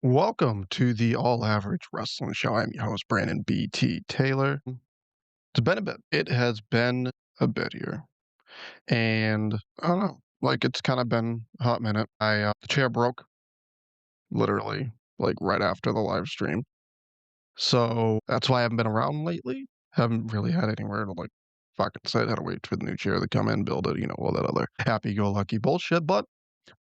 Welcome to the All Average Wrestling Show. I'm your host, Brandon BT Taylor. It's been a bit. It has been a bit here. And I don't know, like it's kind of been a hot minute. The chair broke literally like right after the live stream. So that's why I haven't been around lately. Haven't really had anywhere to like fucking sit. Had to wait for the new chair to come in, build it, all that other happy go lucky bullshit. But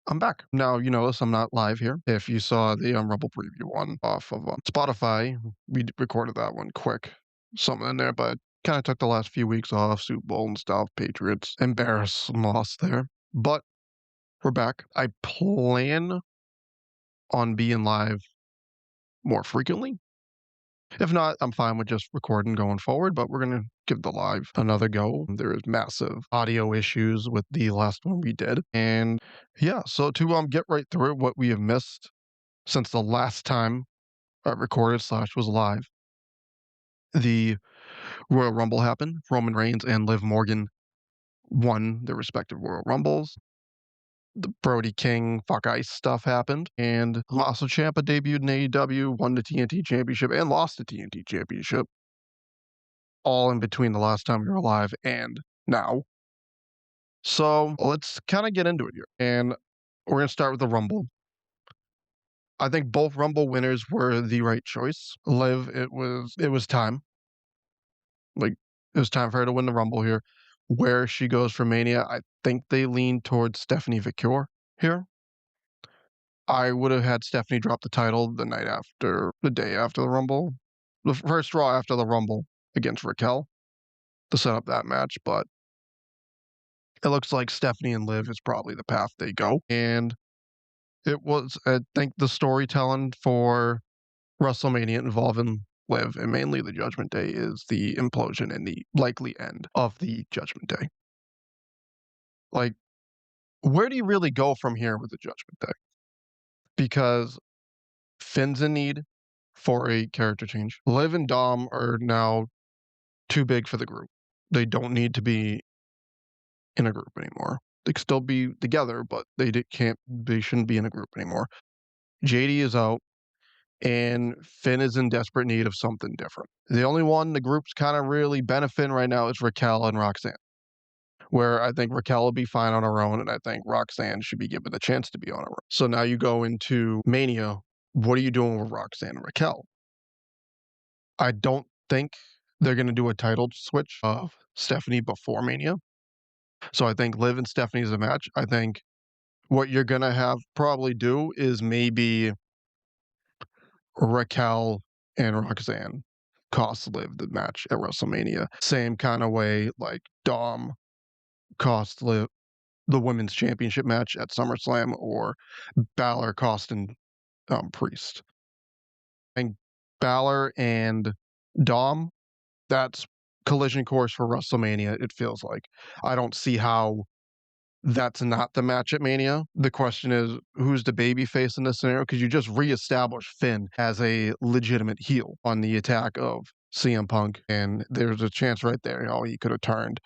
I'm back. Now, you notice I'm not live here. If you saw the Rumble preview one off of Spotify, we recorded that one quick. Something in there, but kind of took the last few weeks off, Super Bowl and stuff, Patriots, embarrassed and lost there. But we're back. I plan on being live more frequently. If not, I'm fine with just recording going forward, but we're going to give the live another go. There is massive audio issues with the last one we did. And yeah, so to get right through it, what we have missed since the last time I recorded / was live, the Royal Rumble happened. Roman Reigns and Liv Morgan won their respective Royal Rumbles. The Brody King fuck ice stuff happened, and Tommaso Ciampa debuted in AEW, won the TNT Championship, and lost the TNT Championship, all in between the last time we were live and now. So let's kind of get into it here, and we're gonna start with the Rumble. I think both Rumble winners were the right choice. Liv, it was time. Like it was time for her to win the Rumble here. Where she goes for Mania, I think they lean towards Stephanie Victor here. I would have had Stephanie drop the title the day after the Rumble, the first Raw after the Rumble against Raquel to set up that match. But it looks like Stephanie and Liv is probably the path they go. And I think the storytelling for WrestleMania involving Liv and mainly the Judgment Day is the implosion and the likely end of the Judgment Day. Like, where do you really go from here with the Judgment Day? Because Finn's in need for a character change. Liv and Dom are now too big for the group. They don't need to be in a group anymore. They can still be together, but they shouldn't be in a group anymore. JD is out, and Finn is in desperate need of something different. The only one the group's kind of really benefiting right now is Raquel and Roxanne, where I think Raquel will be fine on her own, and I think Roxanne should be given the chance to be on her own. So now you go into Mania. What are you doing with Roxanne and Raquel? I don't think they're going to do a title switch of Stephanie before Mania. So I think Liv and Stephanie is a match. I think what you're going to have probably do is maybe Raquel and Roxanne cost Liv the match at WrestleMania. Same kind of way like Dom cost Liv the women's championship match at SummerSlam, or Balor costing Priest. And Balor and Dom, that's collision course for WrestleMania, it feels like. I don't see how that's not the match at Mania. The question is, who's the baby face in this scenario? Because you just reestablished Finn as a legitimate heel on the attack of CM Punk, and there's a chance right there, he could have turned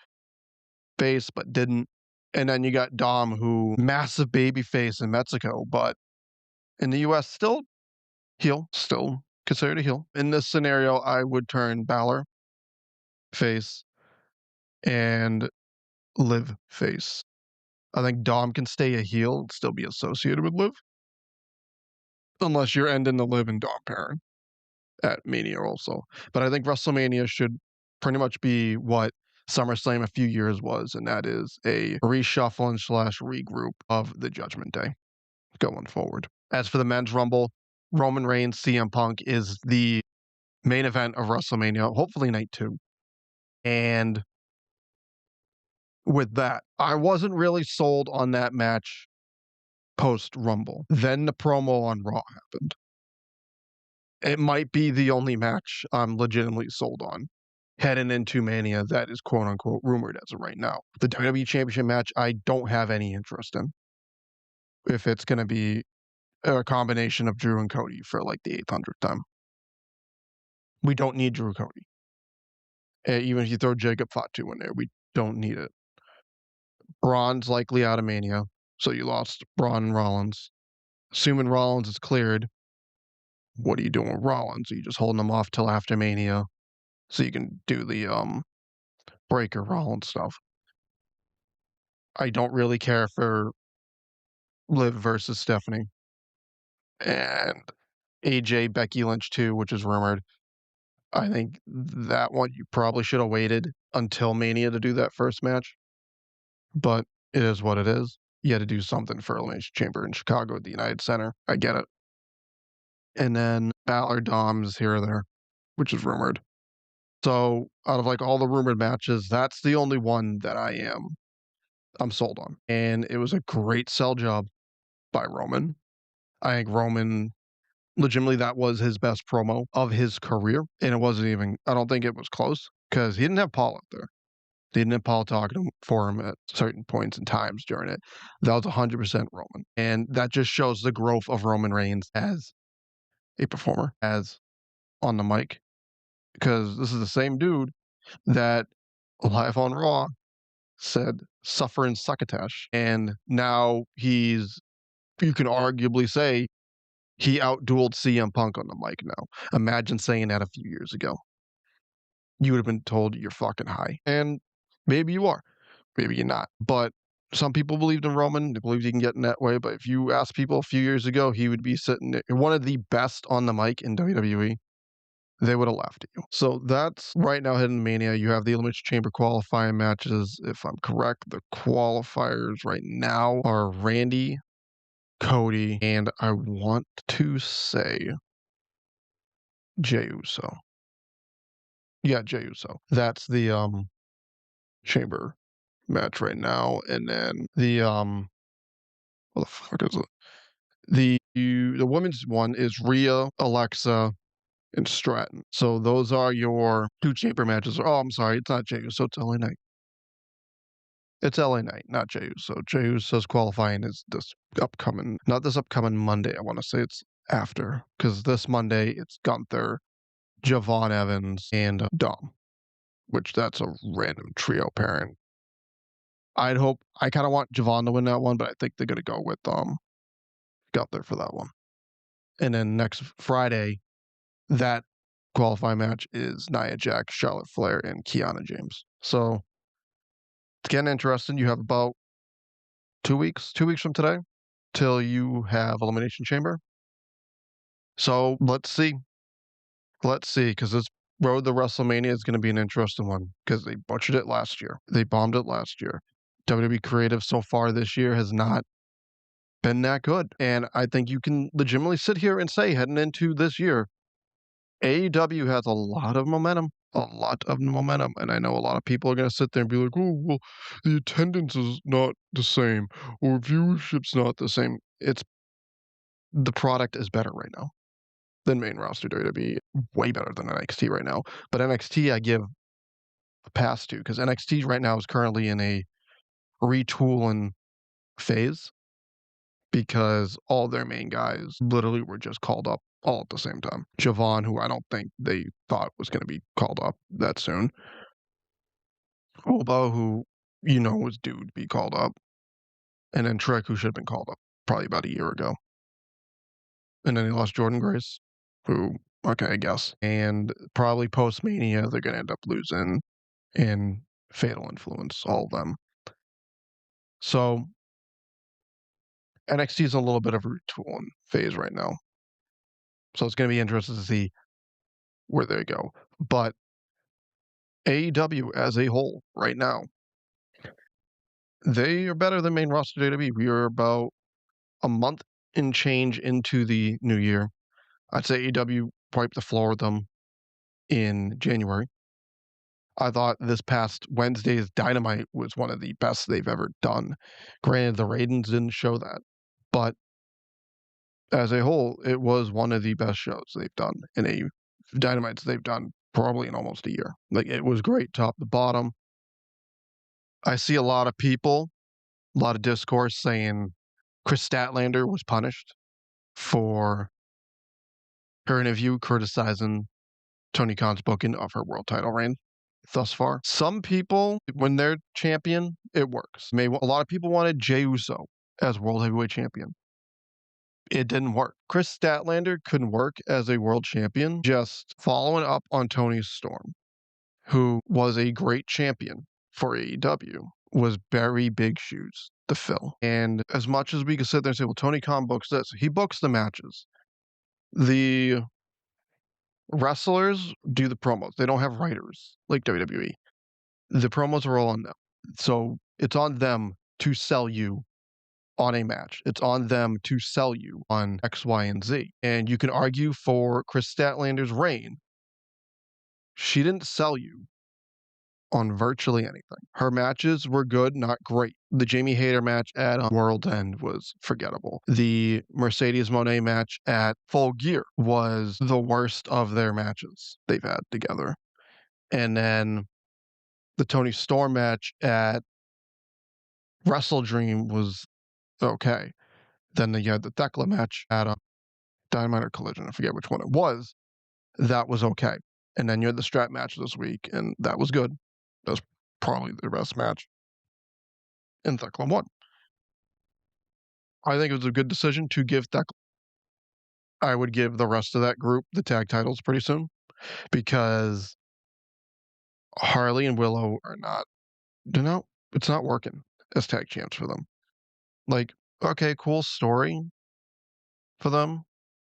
face, but didn't. And then you got Dom, who massive baby face in Mexico, but in the US, still heel, still considered a heel. In this scenario, I would turn Balor face and Liv face. I think Dom can stay a heel and still be associated with Liv, unless you're ending the Liv and Dom pairing at Mania also. But I think WrestleMania should pretty much be what SummerSlam a few years was, and that is a reshuffling / regroup of the Judgment Day going forward. As for the men's Rumble, Roman Reigns, CM Punk is the main event of WrestleMania, hopefully night 2. And with that, I wasn't really sold on that match post Rumble. Then the promo on Raw happened. It might be the only match I'm legitimately sold on heading into Mania that is quote unquote rumored as of right now. The WWE Championship match, I don't have any interest in. If it's going to be a combination of Drew and Cody for like the 800th time. We don't need Drew Cody. Even if you throw Jacob Fatu in there, we don't need it. Braun's likely out of Mania, so you lost Braun and Rollins. Assuming Rollins is cleared, what are you doing with Rollins? Are you just holding him off till after Mania so you can do the Breaker Rollins stuff? I don't really care for Liv versus Stephanie and AJ Becky Lynch too, which is rumored. I think that one you probably should have waited until Mania to do that first match, but it is what it is. You had to do something for Elimination Chamber in Chicago at the United Center. I get it. And then Balor Doms here or there, which is rumored. So out of like all the rumored matches, that's the only one that I'm sold on. And it was a great sell job by Roman. I think Roman legitimately that was his best promo of his career. And it wasn't even I don't think it was close because he didn't have Paul up there. He didn't have Paul talking for him at certain points and times during it. That was 100% Roman. And that just shows the growth of Roman Reigns as a performer, as on the mic. Because this is the same dude that live on Raw said suffer and succotash. And now you can arguably say he outdueled CM Punk on the mic now. Imagine saying that a few years ago. You would have been told you're fucking high. And maybe you are. Maybe you're not. But some people believed in Roman. They believed he can get in that way. But if you ask people a few years ago, he would be sitting there, one of the best on the mic in WWE. They would have laughed at you. So that's right now Hidden Mania. You have the Elimination Chamber qualifying matches. If I'm correct, the qualifiers right now are Randy, Cody, and I want to say Jey Uso. Yeah, Jey Uso. That's the chamber match right now. And then the what the fuck is it? The women's one is Rhea, Alexa, and Stratton. So those are your two chamber matches. Oh, I'm sorry, it's not Jey Uso, it's LA Knight. It's LA Knight, not Jey Uso. Jey Uso's qualifying is this upcoming, not this upcoming Monday. I want to say it's after, because this Monday it's Gunther, Javon Evans, and Dom, which that's a random trio pairing. I kind of want Javon to win that one, but I think they're gonna go with Gunther for that one. And then next Friday, that qualifying match is Nia Jax, Charlotte Flair, and Kiana James. So it's getting interesting. You have about 2 weeks from today, till you have Elimination Chamber. So let's see. Let's see, because this road to WrestleMania is going to be an interesting one because they butchered it last year. They bombed it last year. WWE creative so far this year has not been that good. And I think you can legitimately sit here and say, heading into this year, AEW has a lot of momentum. A lot of momentum. And I know a lot of people are going to sit there and be like, oh, well, the attendance is not the same or viewership's not the same. It's the product is better right now than main roster WWE. Way better than NXT right now. But NXT, I give a pass to because NXT right now is currently in a retooling phase because all their main guys literally were just called up all at the same time. Javon, who I don't think they thought was going to be called up that soon. Obo, who was due to be called up. And then Trick, who should have been called up probably about a year ago. And then they lost Jordan Grace, who, okay, I guess. And probably post Mania, they're going to end up losing in Fatal Influence, all of them. So NXT is a little bit of a retooling phase right now. So it's going to be interesting to see where they go. But AEW as a whole right now, they are better than main roster WWE. We are about a month and change into the new year. I'd say AEW wiped the floor with them in January. I thought this past Wednesday's Dynamite was one of the best they've ever done. Granted, the ratings didn't show that, but as a whole, it was one of the best shows they've done in a Dynamites they've done probably in almost a year. Like it was great, top to bottom. I see a lot of people, a lot of discourse saying Chris Statlander was punished for her interview criticizing Tony Khan's booking of her world title reign thus far. Some people, when they're champion, it works. A lot of people wanted Jey Uso as world heavyweight champion. It didn't work. Chris Statlander couldn't work as a world champion, just following up on Tony Storm, who was a great champion for AEW, was very big shoes to fill. And as much as we could sit there and say, well, Tony Khan books this, he books the matches. The wrestlers do the promos. They don't have writers like WWE. The promos are all on them. So it's on them to sell you on a match. It's on them to sell you on X, Y, and Z. And you can argue for Chris Statlander's reign. She didn't sell you on virtually anything. Her matches were good, not great. The Jamie Hayter match at World End was forgettable. The Mercedes Moné match at Full Gear was the worst of their matches they've had together. And then the Tony Storm match at Wrestle Dream was okay. Then you had the Thekla match at a Dynamite or Collision. I forget which one it was. That was okay. And then you had the strap match this week, and that was good. That was probably the best match. And Thekla won. I think it was a good decision to give Thekla. I would give the rest of that group the tag titles pretty soon because Harley and Willow are not, it's not working as tag champs for them. Like, okay, cool story for them.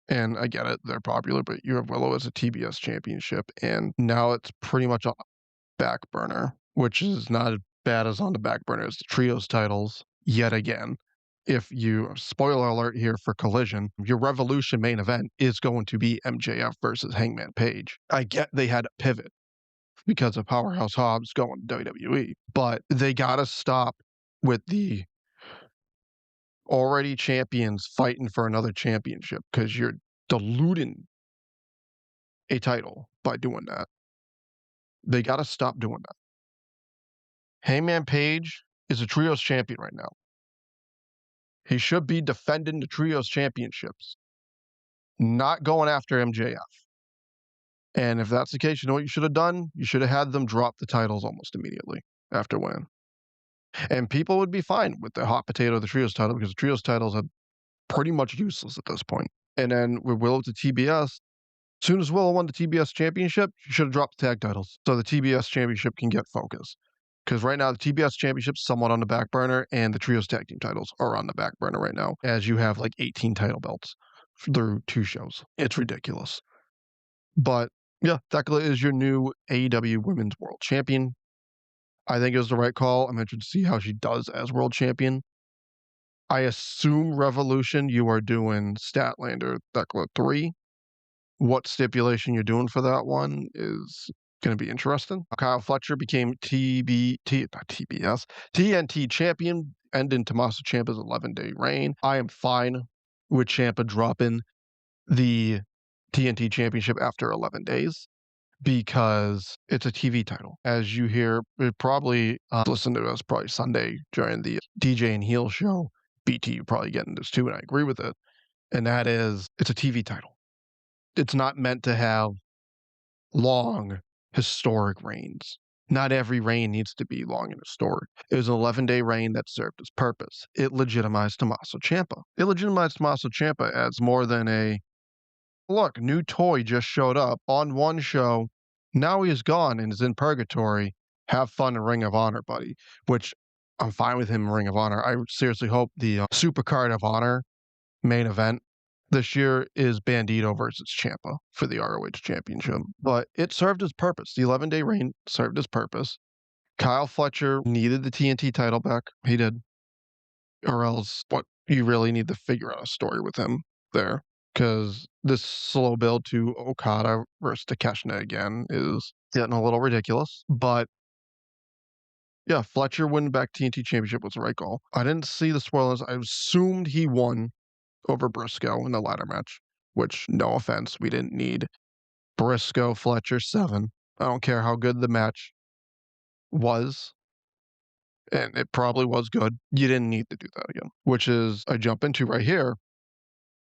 And I get it, they're popular, but you have Willow as a TBS championship, and now it's pretty much on the back burner, which is not as bad as on the back burner as the trios titles yet again. If you, spoiler alert here for Collision, your Revolution main event is going to be MJF versus Hangman Page. I get they had to pivot because of Powerhouse Hobbs going to WWE, but they got to stop with the already champions fighting for another championship because you're diluting a title by doing that. They got to stop doing that. Hangman Page is a trios champion right now. He should be defending the trios championships, not going after MJF. And if that's the case, you know what you should have done? You should have had them drop the titles almost immediately after winning. And people would be fine with the hot potato of the trios title because the trios titles are pretty much useless at this point. And then with Willow to TBS, as soon as Willow won the TBS championship, you should have dropped the tag titles so the TBS championship can get focus. Because right now, the TBS championship's somewhat on the back burner, and the trios tag team titles are on the back burner right now, as you have like 18 title belts through 2 shows. It's ridiculous. But yeah, Thekla is your new AEW Women's World Champion. I think it was the right call. I'm interested to see how she does as world champion. I assume Revolution, you are doing Statlander Thekla 3. What stipulation you're doing for that one is going to be interesting. Kyle Fletcher became TNT champion, ending Tommaso Ciampa's 11-day reign. I am fine with Ciampa dropping the TNT championship after 11 days because it's a TV title. As you hear, probably listen to us probably Sunday during the DJ and Heel show. BT, you probably getting this too, and I agree with it. And that is, it's a TV title. It's not meant to have long historic reigns. Not every reign needs to be long and historic. It was an 11-day reign that served its purpose. It legitimized Tommaso Ciampa. It legitimized Tommaso Ciampa as more than a, look, new toy just showed up on one show. Now he is gone and is in purgatory. Have fun in Ring of Honor, buddy. Which I'm fine with him in Ring of Honor. I seriously hope the Supercard of Honor main event this year is Bandito versus Ciampa for the ROH Championship. But it served its purpose. The 11-day reign served its purpose. Kyle Fletcher needed the TNT title back. He did. Or else, what, you really need to figure out a story with him there. Because this slow build to Okada versus Takeshita again is getting a little ridiculous. But yeah, Fletcher winning back TNT Championship was the right call. I didn't see the spoilers. I assumed he won over Briscoe in the ladder match, which, no offense, we didn't need Briscoe Fletcher 7. I don't care how good the match was, and it probably was good. You didn't need to do that again, which is I jump into right here.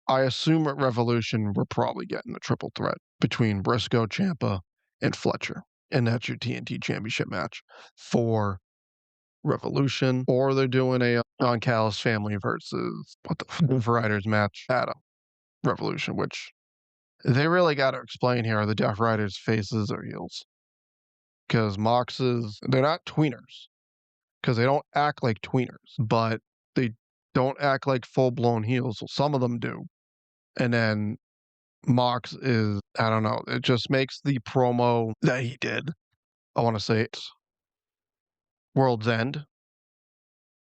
I assume at Revolution we're probably getting a triple threat between Briscoe, Ciampa, and Fletcher, and that's your TNT Championship match for Revolution, or they're doing a Don Callis family versus Death Riders match at a Revolution, which they really got to explain here: are the Death Riders faces or heels? Because Moxes, they're not tweeners, because they don't act like tweeners, but they don't act like full blown heels. So some of them do. And then Mox is, I don't know, it just makes the promo that he did, I want to say it's World's End,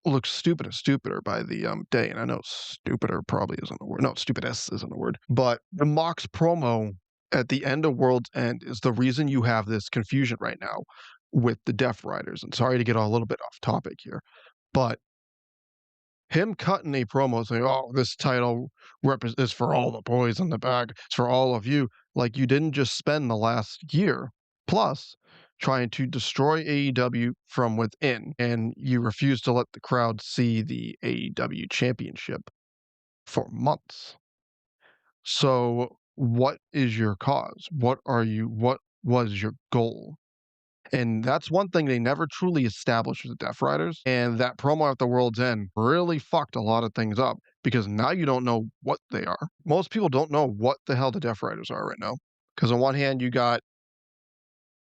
looks stupider, stupider by the day. And I know stupider probably isn't a word. No, stupidest isn't a word. But the Mox promo at the end of World's End is the reason you have this confusion right now with the Death Riders. And sorry to get a little bit off topic here, but him cutting a promo saying, "Oh, this title is for all the boys in the bag. It's for all of you." Like you didn't just spend the last year plus trying to destroy AEW from within, and you refuse to let the crowd see the AEW championship for months. So, what is your cause? What was your goal? And that's one thing they never truly established with the Death Riders. And that promo at the World's End really fucked a lot of things up because now you don't know what they are. Most people don't know what the hell the Death Riders are right now. Because on one hand, you got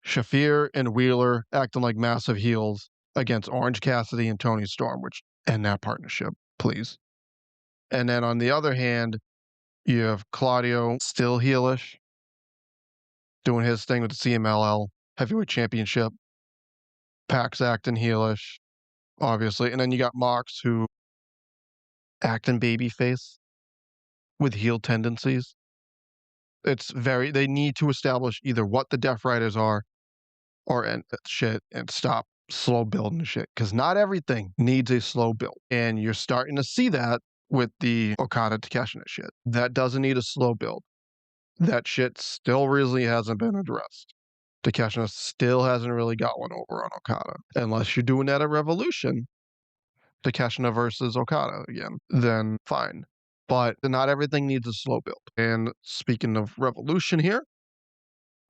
Shafir and Wheeler acting like massive heels against Orange Cassidy and Tony Storm, which end that partnership, please. And then on the other hand, you have Claudio still heelish, doing his thing with the CMLL Heavyweight Championship. Pax acting heelish, obviously. And then you got Mox who acting babyface with heel tendencies. They need to establish either what the Death Riders are or end shit and stop slow building shit. Because not everything needs a slow build. And you're starting to see that with the Okada Takeshita shit. That doesn't need a slow build. That shit still really hasn't been addressed. Takeshita still hasn't really got one over on Okada. Unless you're doing that at Revolution, Takeshita versus Okada again, then fine. But not everything needs a slow build. And speaking of Revolution here,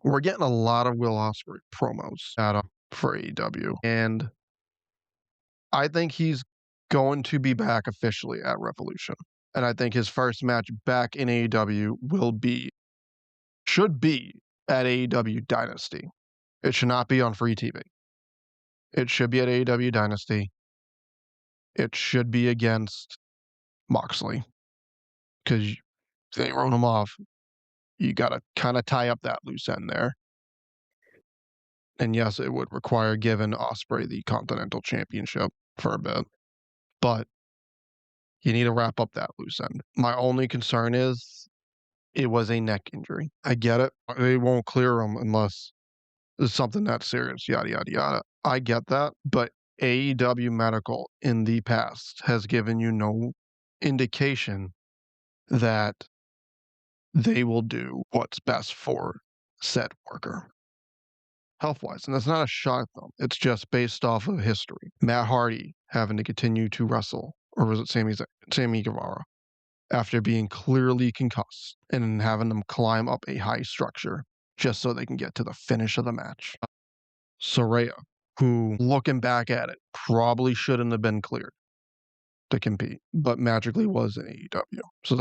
we're getting a lot of Will Ospreay promos for AEW. And I think he's going to be back officially at Revolution. And I think his first match back in AEW should be at AEW Dynasty. It should not be on free TV. It should be at AEW Dynasty. It should be against Moxley. Because they wrote him off. You got to kind of tie up that loose end there. And yes, it would require giving Ospreay the Continental Championship for a bit. But you need to wrap up that loose end. My only concern is it was a neck injury. I get it. They won't clear him unless it's something that serious, yada, yada, yada. I get that. But AEW Medical in the past has given you no indication that they will do what's best for said worker health wise. And that's not a shot at them. It's just based off of history. Matt Hardy having to continue to wrestle, or was it Sammy Guevara, after being clearly concussed and having them climb up a high structure just so they can get to the finish of the match. Soraya, who looking back at it, probably shouldn't have been cleared to compete, but magically was in AEW. So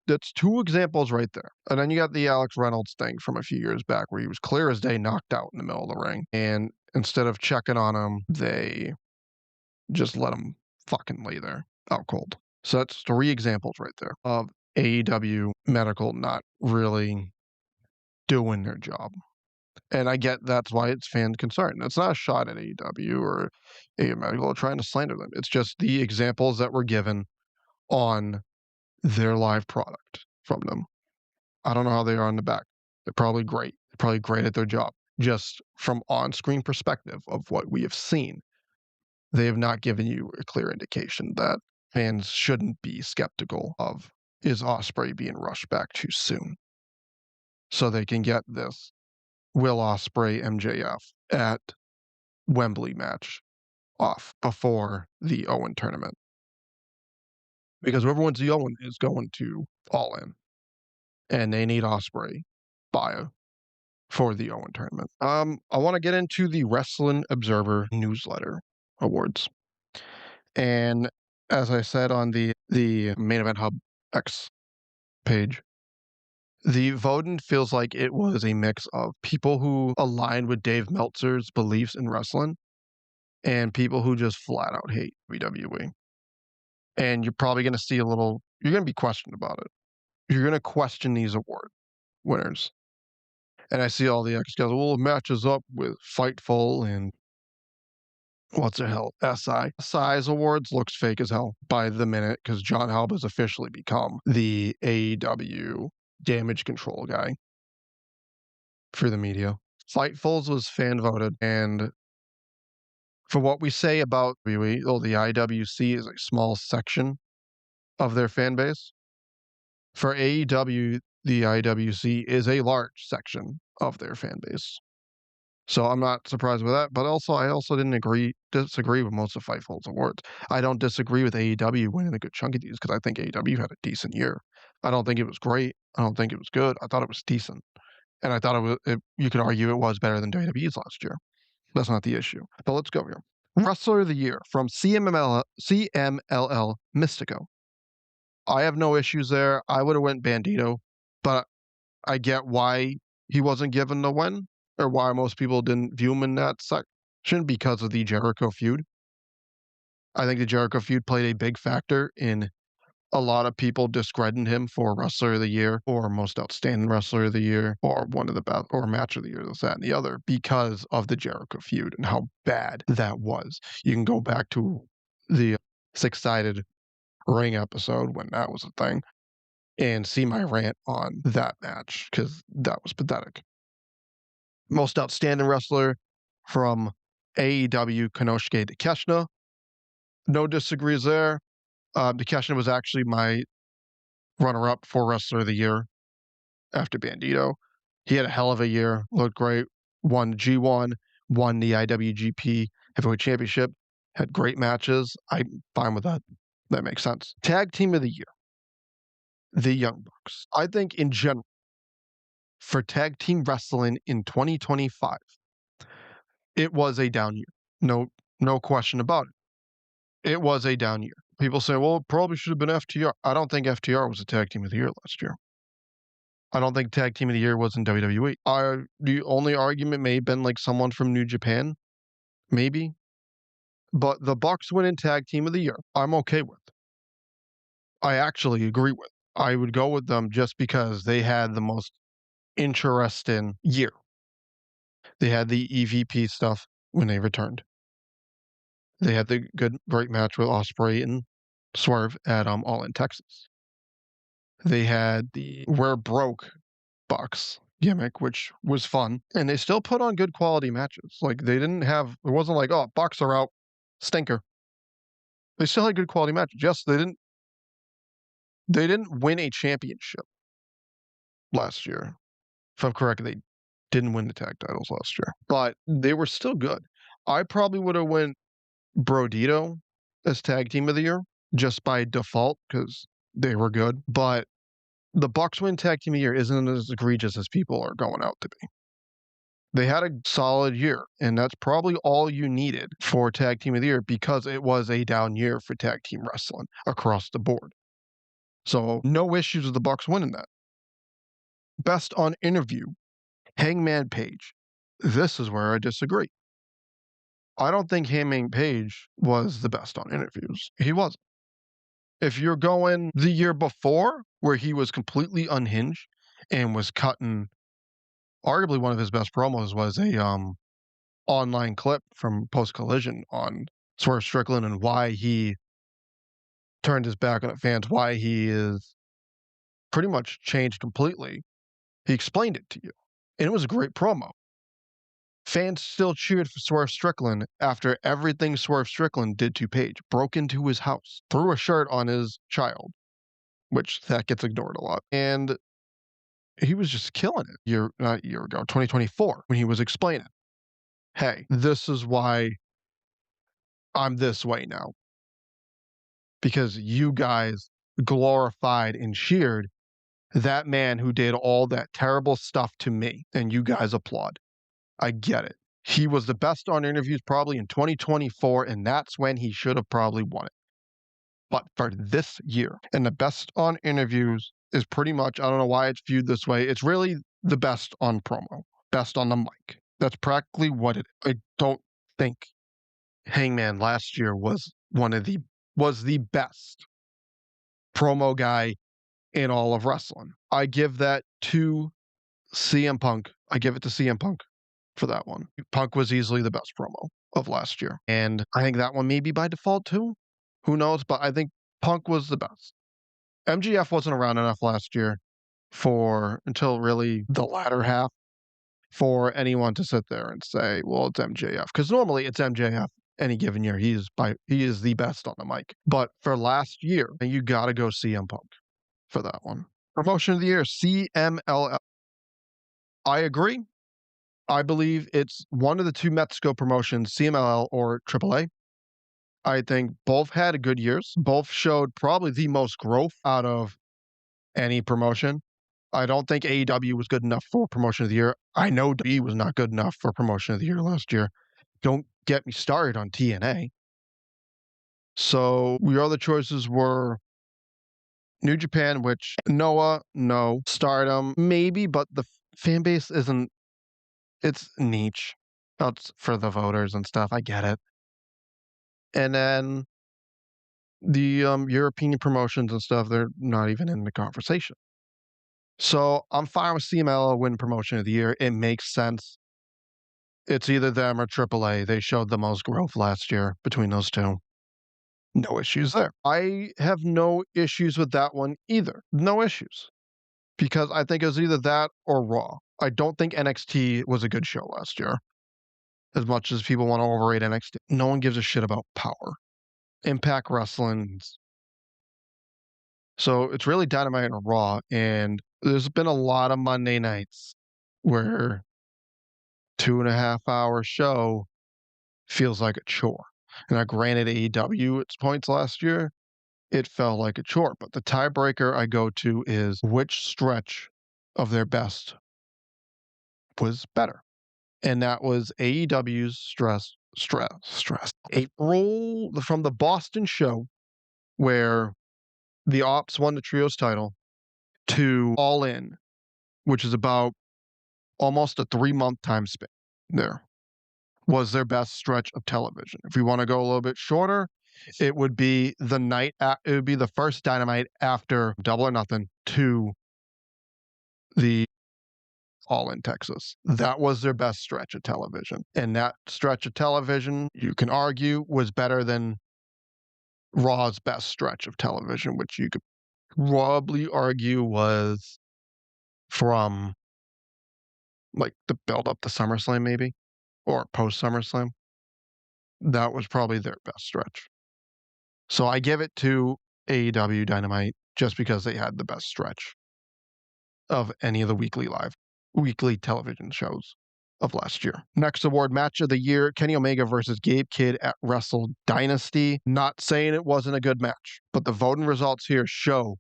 that's two examples right there. And then you got the Alex Reynolds thing from a few years back where he was clear as day knocked out in the middle of the ring. And instead of checking on him, they just let him fucking lay there out cold. So that's three examples right there of AEW Medical not really doing their job. And I get that's why it's fan concern. It's not a shot at AEW or AEW Medical or trying to slander them. It's just the examples that were given on their live product from them. I don't know how they are on the back. They're probably great. They're probably great at their job. Just from on-screen perspective of what we have seen, they have not given you a clear indication that fans shouldn't be skeptical of is Ospreay being rushed back too soon. So they can get this Will Ospreay MJF at Wembley match off before the Owen tournament. Because whoever wins the Owen is going to All In. And they need Ospreay for the Owen tournament. I want to get into the Wrestling Observer newsletter. awards. And as I said on the Main Event Hub X page, the voting feels like it was a mix of people who aligned with Dave Meltzer's beliefs in wrestling and people who just flat out hate WWE. And you're probably going to see you're going to be questioned about it. You're going to question these award winners. And I see all the X guys, well, it matches up with Fightful and what's the hell? SI. SI's awards looks fake as hell by the minute because John Halb has officially become the AEW damage control guy for the media. Fightful's was fan voted, and for what we say about WWE, the IWC is a small section of their fan base. For AEW, the IWC is a large section of their fan base. So I'm not surprised with that. But I also didn't disagree with most of Fightful's awards. I don't disagree with AEW winning a good chunk of these because I think AEW had a decent year. I don't think it was great. I don't think it was good. I thought it was decent. And I thought you could argue it was better than WWE's last year. That's not the issue. But let's go here. Wrestler of the Year from CMLL Mystico. I have no issues there. I would have went Bandito, but I get why he wasn't given the win or why most people didn't view him in that section because of the Jericho feud. I think the Jericho feud played a big factor in a lot of people discrediting him for Wrestler of the Year or Most Outstanding Wrestler of the Year or one of the best or Match of the Year, this, that, and the other because of the Jericho feud and how bad that was. You can go back to the six-sided ring episode when that was a thing and see my rant on that match because that was pathetic. Most Outstanding Wrestler from AEW, Konosuke Takeshita. No disagrees there. Takeshita was actually my runner-up for Wrestler of the Year after Bandito. He had a hell of a year, looked great, won the G1, won the IWGP Heavyweight Championship, had great matches. I'm fine with that. That makes sense. Tag Team of the Year, the Young Bucks. I think in general, for tag team wrestling in 2025, it was a down year. No question about it. It was a down year. People say, well, it probably should have been FTR. I don't think FTR was a Tag Team of the Year last year. I don't think Tag Team of the Year was in WWE. The only argument may have been like someone from New Japan, maybe. But the Bucks winning Tag Team of the Year, I'm okay with. I actually agree with. I would go with them just because they had the most interesting year. They had the EVP stuff when they returned. They had the great match with Ospreay and Swerve at All In Texas. They had the We're Broke Bucks gimmick, which was fun, and they still put on good quality matches. Like it wasn't like, oh, Bucks are out, stinker. They still had good quality matches. Yes, they didn't win a championship last year. If I'm correct, they didn't win the tag titles last year, but they were still good. I probably would have went Brodito as Tag Team of the Year just by default because they were good. But the Bucks win Tag Team of the Year isn't as egregious as people are going out to be. They had a solid year, and that's probably all you needed for Tag Team of the Year because it was a down year for tag team wrestling across the board. So no issues with the Bucks winning that. Best on Interview, Hangman Page. This is where I disagree. I don't think Hangman Page was the best on interviews. He wasn't. If you're going the year before, where he was completely unhinged and was cutting, arguably one of his best promos was a online clip from Post Collision on Swerve Strickland and why he turned his back on the fans, why he is pretty much changed completely. He explained it to you, and it was a great promo. Fans still cheered for Swerve Strickland after everything Swerve Strickland did to Page. Broke into his house, threw a shirt on his child, which that gets ignored a lot. And he was just killing it not a year ago, 2024, when he was explaining, hey, this is why I'm this way now. Because you guys glorified and cheered that man who did all that terrible stuff to me, and you guys applaud. I get it. He was the best on interviews probably in 2024, and that's when he should have probably won it. But for this year, and the best on interviews is pretty much, I don't know why it's viewed this way, it's really the best on promo, best on the mic. That's practically what it is. I don't think Hangman last year was the best promo guy in all of wrestling. I give that to CM Punk. I give it to CM Punk for that one. Punk was easily the best promo of last year. And I think that one may be by default too. Who knows? But I think Punk was the best. MGF wasn't around enough last year until really the latter half for anyone to sit there and say, well, it's MJF. Because normally it's MJF any given year. He is the best on the mic. But for last year, you gotta go CM Punk for that one. Promotion of the year, CMLL. I agree. I believe it's one of the two Mexico promotions, CMLL or AAA. I think both had good years. Both showed probably the most growth out of any promotion. I don't think AEW was good enough for promotion of the year. I know WWE was not good enough for promotion of the year last year. Don't get me started on TNA. So your other choices were New Japan, which Noah, no. Stardom, maybe, but the fan base isn't, it's niche. That's for the voters and stuff. I get it. And then the European promotions and stuff, they're not even in the conversation. So I'm fine with CML win promotion of the year. It makes sense. It's either them or AAA. They showed the most growth last year between those two. No issues there. I have no issues with that one either. No issues. Because I think it was either that or Raw. I don't think NXT was a good show last year. As much as people want to overrate NXT, no one gives a shit about power. Impact Wrestling. So it's really Dynamite and Raw. And there's been a lot of Monday nights where 2.5 hour show feels like a chore. And I granted AEW its points last year, it felt like a chore. But the tiebreaker I go to is which stretch of their best was better. And that was AEW's stress. April from the Boston show where the Ops won the trios title to All In, which is about almost a 3-month time span there, was their best stretch of television. If we want to go a little bit shorter, it would be it would be the first Dynamite after Double or Nothing to the All in Texas. That was their best stretch of television. And that stretch of television, you can argue, was better than Raw's best stretch of television, which you could probably argue was from like the build up to SummerSlam, maybe, or post SummerSlam. That was probably their best stretch. So I give it to AEW Dynamite just because they had the best stretch of any of the weekly television shows of last year. Next award, match of the year, Kenny Omega versus Gabe Kidd at Wrestle Dynasty. Not saying it wasn't a good match, but the voting results here show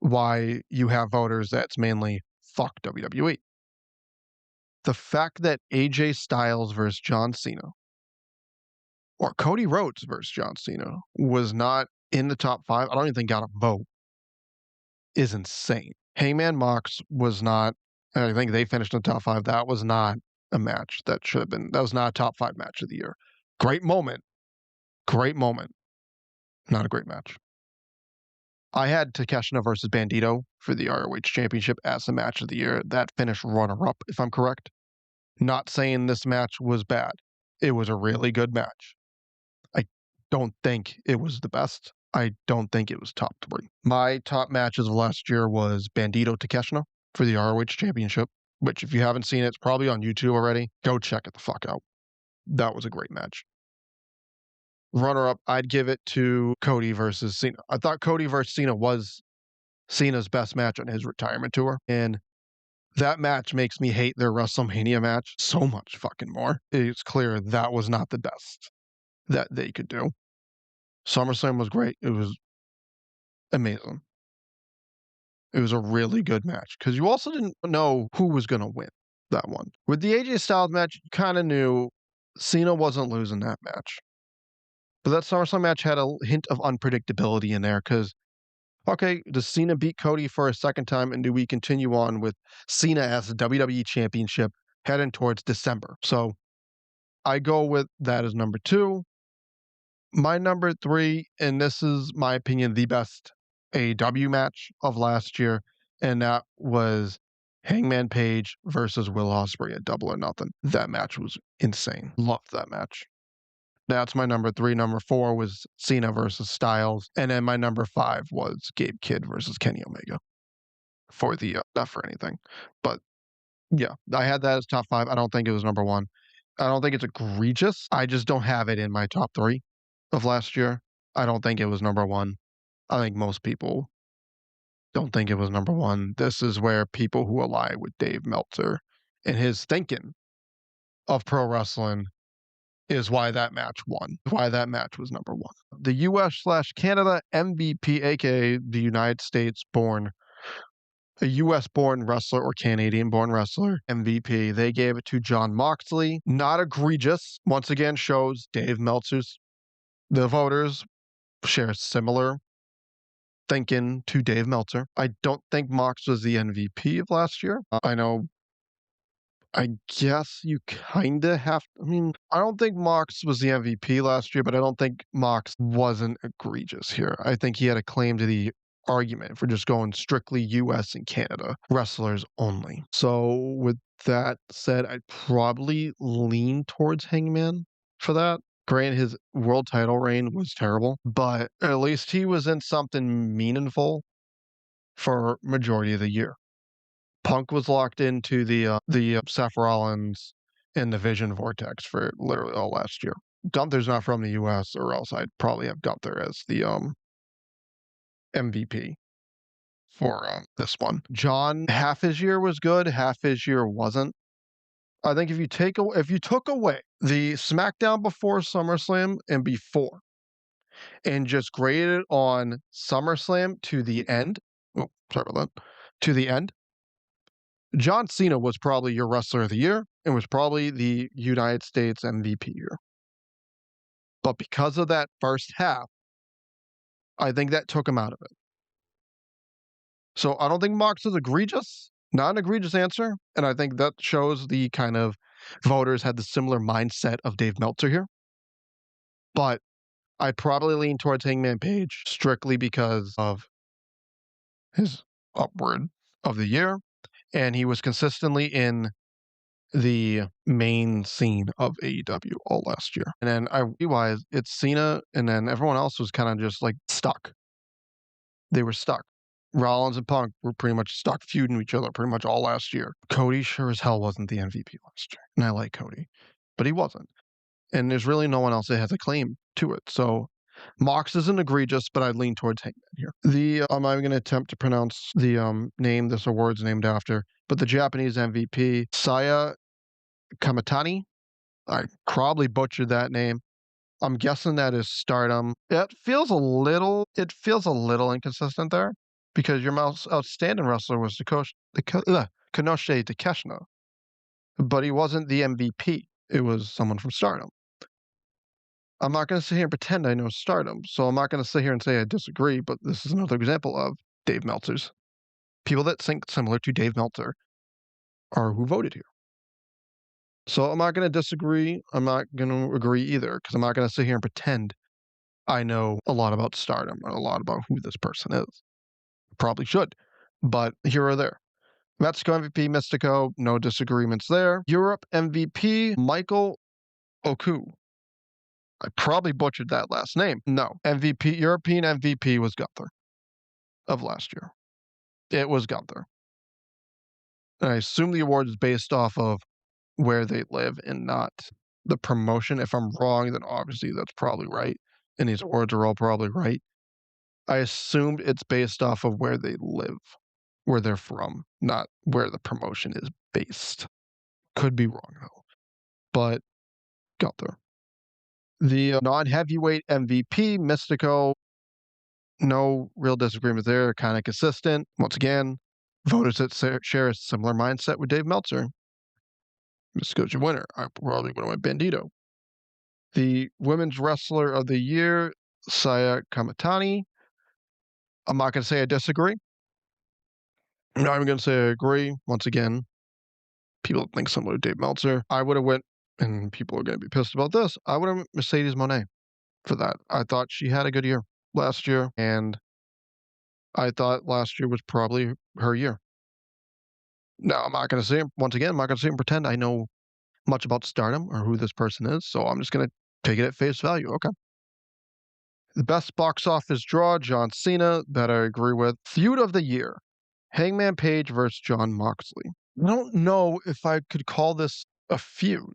why you have voters that's mainly fuck WWE. The fact that AJ Styles versus John Cena or Cody Rhodes versus John Cena was not in the top 5, I don't even think got a vote, is insane. Hangman Mox was not, I think they finished in the top 5. That was not a match that should have been, that was not a top 5 match of the year. Great moment. Great moment. Not a great match. I had Takeshita versus Bandito for the ROH Championship as the match of the year. That finished runner-up, if I'm correct. Not saying this match was bad. It was a really good match. I don't think it was the best. I don't think it was top 3. My top matches of last year was Bandito Takeshita for the ROH Championship, which if you haven't seen it, it's probably on YouTube already. Go check it the fuck out. That was a great match. Runner-up, I'd give it to Cody versus Cena. I thought Cody versus Cena was Cena's best match on his retirement tour, and that match makes me hate their WrestleMania match so much fucking more. It's clear that was not the best that they could do. SummerSlam was great. It was amazing. It was a really good match because you also didn't know who was going to win. that one. With the AJ Styles match, you kind of knew Cena wasn't losing that match. But that SummerSlam match had a hint of unpredictability in there because, okay, does Cena beat Cody for a second time? And do we continue on with Cena as the WWE Championship heading towards December? So I go with that as number two. My number three, and this is my opinion, the best AEW match of last year, and that was Hangman Page versus Will Ospreay at Double or Nothing. That match was insane. Loved that match. That's my number three. Number four was Cena versus Styles, and then my number five was Gabe Kidd versus Kenny Omega for the not for anything, but yeah, I had that as top five. I don't think it was number one. I don't think it's egregious. I just don't have it in my top three of last year. I don't think it was number one. I think most people don't think it was number one. This is where people who ally with Dave Meltzer and his thinking of pro wrestling is why that match won, why that match was number one. The US/Canada MVP, aka the United States born, a US born wrestler or Canadian born wrestler MVP, they gave it to Jon Moxley. Not egregious. Once again, shows Dave Meltzer's, the voters share similar thinking to Dave Meltzer. I don't think Mox was the MVP of last year. I know, I guess you kind of have. I mean, I don't think Mox was the MVP last year, but I don't think Mox wasn't egregious here. I think he had a claim to the argument for just going strictly US and Canada wrestlers only. So, with that said, I'd probably lean towards Hangman for that. Granted, his world title reign was terrible, but at least he was in something meaningful for majority of the year. Punk was locked into the Seth Rollins and the Vision Vortex for literally all last year. Gunther's not from the U.S., or else I'd probably have Gunther as the MVP for this one. John, half his year was good, half his year wasn't. I think if you took away the SmackDown before SummerSlam and before, and just graded it on SummerSlam to the end. Oh, sorry about that. To the end, John Cena was probably your wrestler of the year and was probably the United States MVP year. But because of that first half, I think that took him out of it. So I don't think Mox is egregious, not an egregious answer. And I think that shows the kind of voters had the similar mindset of Dave Meltzer here. But I'd probably lean towards Hangman Page strictly because of his upward of the year. And he was consistently in the main scene of AEW all last year. And then I realized it's Cena, and then everyone else was kind of just like stuck. They were stuck. Rollins and Punk were pretty much stuck feuding each other pretty much all last year. Cody sure as hell wasn't the MVP last year. And I like Cody, but he wasn't. And there's really no one else that has a claim to it. So Mox isn't egregious, but I'd lean towards Hangman here. I'm going to attempt to pronounce the name this award's named after, but the Japanese MVP, Saya Kamatani. I probably butchered that name. I'm guessing that is Stardom. It feels a little inconsistent there because your most outstanding wrestler was Konosuke Takeshita, but he wasn't the MVP. It was someone from Stardom. I'm not going to sit here and pretend I know Stardom, so I'm not going to sit here and say I disagree, but this is another example of Dave Meltzer's. People that think similar to Dave Meltzer are who voted here. So I'm not going to disagree. I'm not going to agree either because I'm not going to sit here and pretend I know a lot about Stardom or a lot about who this person is. Probably should, but here or there. Mexico MVP, Mystico, no disagreements there. Europe MVP, Michael Oku. I probably butchered that last name. No, European MVP was Gunther of last year. It was Gunther. And I assume the award is based off of where they live and not the promotion. If I'm wrong, then obviously that's probably right. And these awards are all probably right. I assumed it's based off of where they live, where they're from, not where the promotion is based. Could be wrong though. But Gunther. The non-heavyweight MVP, Mystico, no real disagreement there, kind of consistent. Once again, voters that share a similar mindset with Dave Meltzer. Scotia winner. I probably would have went Bandito. The Women's Wrestler of the Year, Saya Kamatani. I'm not going to say I disagree. I'm not even going to say I agree. Once again, people think similar to Dave Meltzer. I would have went, and people are going to be pissed about this. I would have went Mercedes Monet for that. I thought she had a good year last year, and I thought last year was probably her year. Now, I'm not going to say, once again, I'm not going to sit and pretend I know much about Stardom or who this person is, so I'm just going to take it at face value. Okay. The best box office draw, John Cena, that I agree with. Feud of the year, Hangman Page versus Jon Moxley. I don't know if I could call this a feud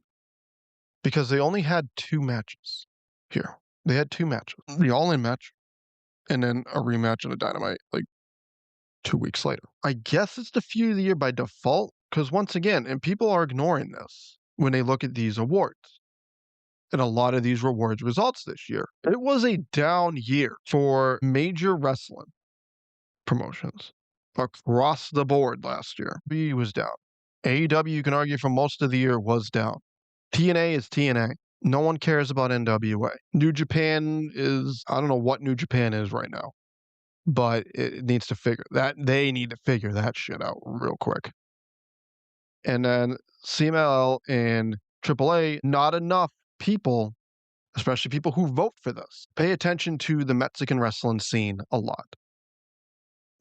because they only had two matches here. They had two matches, the All In match and then a rematch in a Dynamite like 2 weeks later. I guess it's the feud of the year by default because once again, and people are ignoring this when they look at these awards and a lot of these rewards results this year. It was a down year for major wrestling promotions across the board last year. B was down. AEW, you can argue for most of the year, was down. TNA is TNA. No one cares about NWA. New Japan is, I don't know what New Japan is right now, but it needs to figure that, they need to figure that shit out real quick. And then CMLL and AAA, not enough people, especially people who vote for this, pay attention to the Mexican wrestling scene a lot.